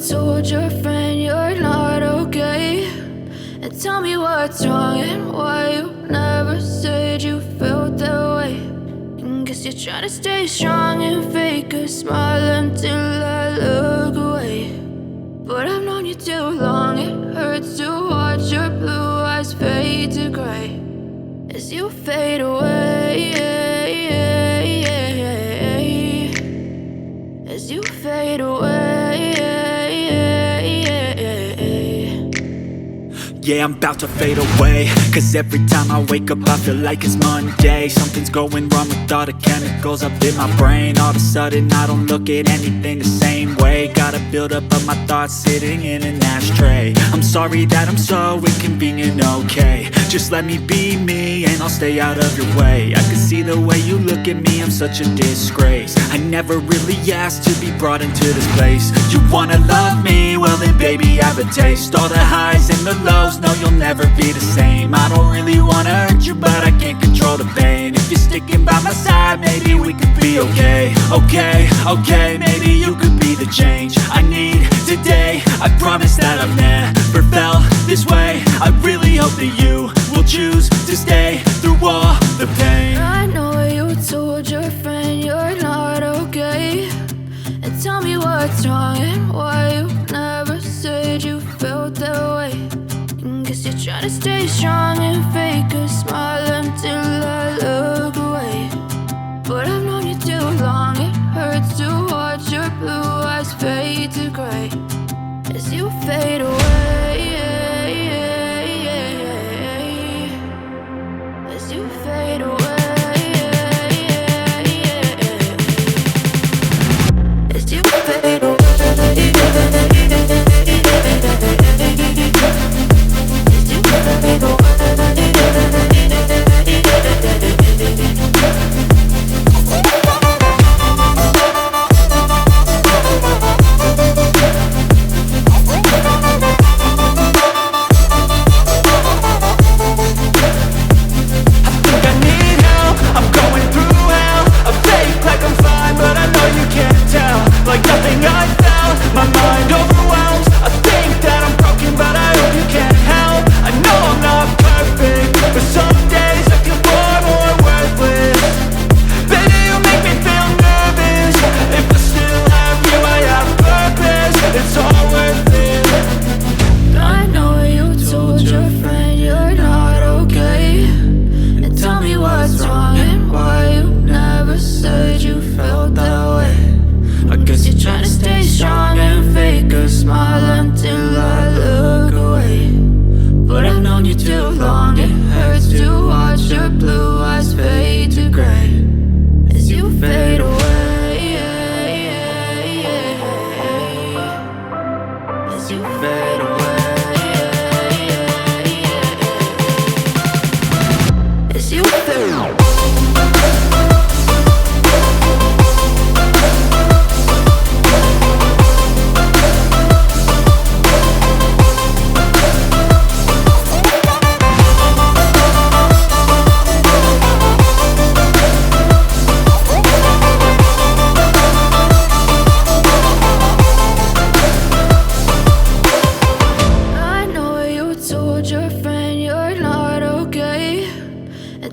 told your friend you're not okay, and tell me what's wrong and why you never said you felt that way. And guess you're trying to stay strong and fake a smile until I look away. But I've known you too long, it hurts to watch your blue eyes fade to gray as you fade away, as you fade away. Yeah, I'm about to fade away, cause every time I wake up I feel like it's Monday. Something's going wrong with all the chemicals up in my brain. All of a sudden I don't look at anything the same way. Got a buildup of my thoughts sitting in an ashtray. I'm sorry that I'm so inconvenient, okay. Just let me be me and I'll stay out of your way. I can see the way you look at me, I'm such a disgrace. I never really asked to be brought into this place. You wanna love me? Well then baby have a taste. All the highs and the lows, no you'll never be the same. I don't really wanna hurt you but I can't control the pain. If you're sticking by my side maybe we could be okay. Okay, maybe you could be the change I need today. I promise that I've never felt this way. I really hope that you will choose to stay through all the pain. I know you told your friend you're not okay, and tell me what's wrong and why you never said you felt that way. And guess you're trying to stay strong and fake a smile until I look away. But I've known you too long, it hurts to watch your blue eyes fade to gray as you fade away, as you fade away, as you fade away.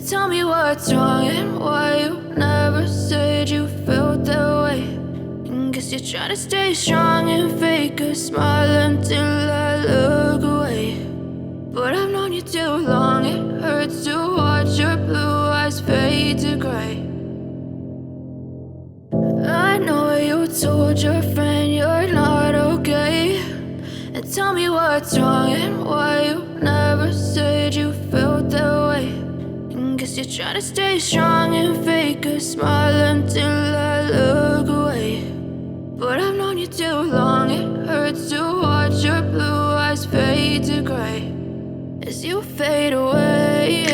Tell me what's wrong and why you never said you felt that way. And guess you're trying to stay strong and fake a smile until I look away. But I've known you too long, it hurts to watch your blue eyes fade to gray. I know you told your friend you're not okay, and tell me what's wrong and why you never said you felt that way. Guess you're trying to stay strong and fake a smile until I look away. But I've known you too long, it hurts to watch your blue eyes fade to gray as you fade away,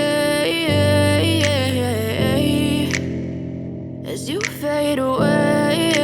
as you fade away.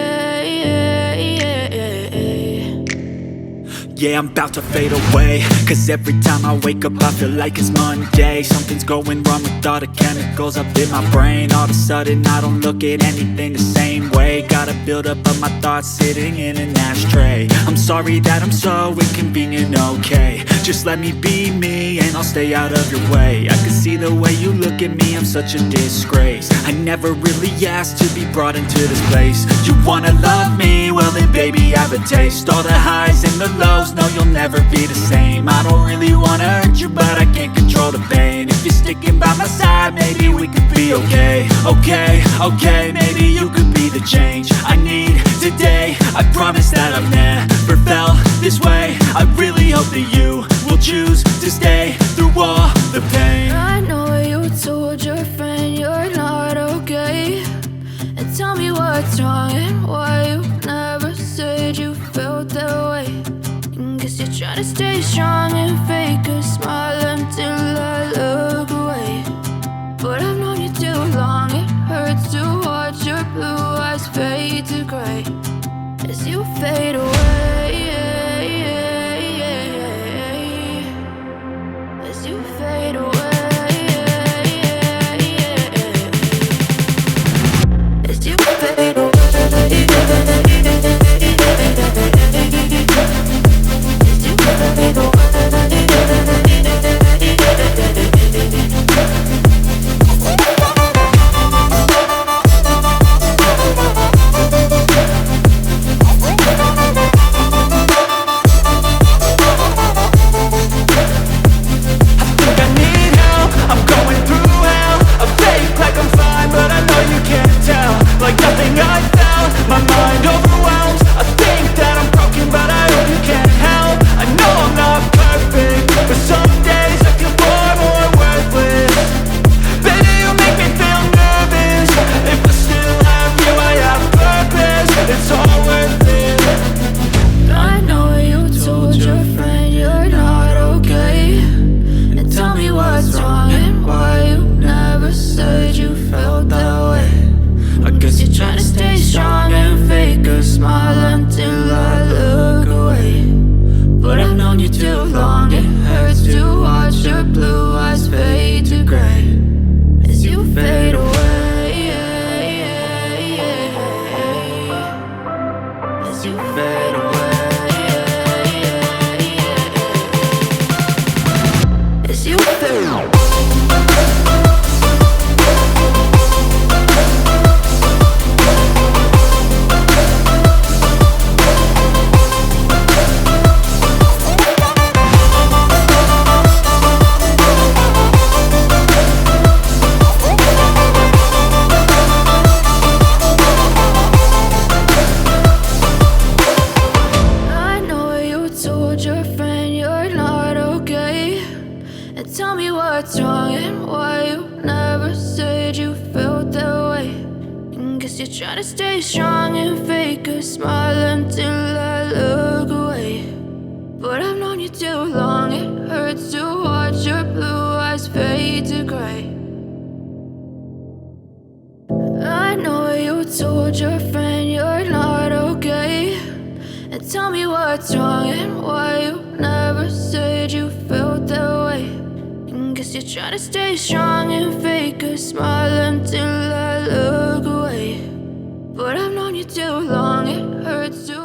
Yeah, I'm about to fade away, cause every time I wake up I feel like it's Monday. Something's going wrong with all the chemicals up in my brain. All of a sudden I don't look at anything the same way. Gotta build up of my thoughts sitting in an ashtray. I'm sorry that I'm so inconvenient, okay. Just let me be me and I'll stay out of your way. I can see the way you look at me, I'm such a disgrace. I never really asked to be brought into this place. You wanna love me? Well then baby, have a taste. All the highs and the lows, no you'll never be the same. I don't really wanna hurt you, but I can't control the pain. If you're sticking by my side, maybe we could be okay. Okay, maybe you could be the change I need today. I promise that I've never felt this way. I really hope that you will choose to stay through all the pain. I know you told your friend you're not okay, and tell me what's wrong and why you never said you felt that way. And guess you're trying to stay strong and fake a smile until I look away. But I've known you too long, it hurts to watch your blue eyes fade to gray as you fade away. As you fade away. As you fade away. As you fade away. Tell me what's wrong and why you never said you felt that way. And guess you're trying to stay strong and fake a smile until I look away. But I've known you too long, it hurts to watch your blue eyes fade to gray. I know you told your friend you're not okay, and tell me what's wrong and why you never said you felt that way. Guess you're trying to stay strong and fake a smile until I look away. But I've known you too long, it hurts to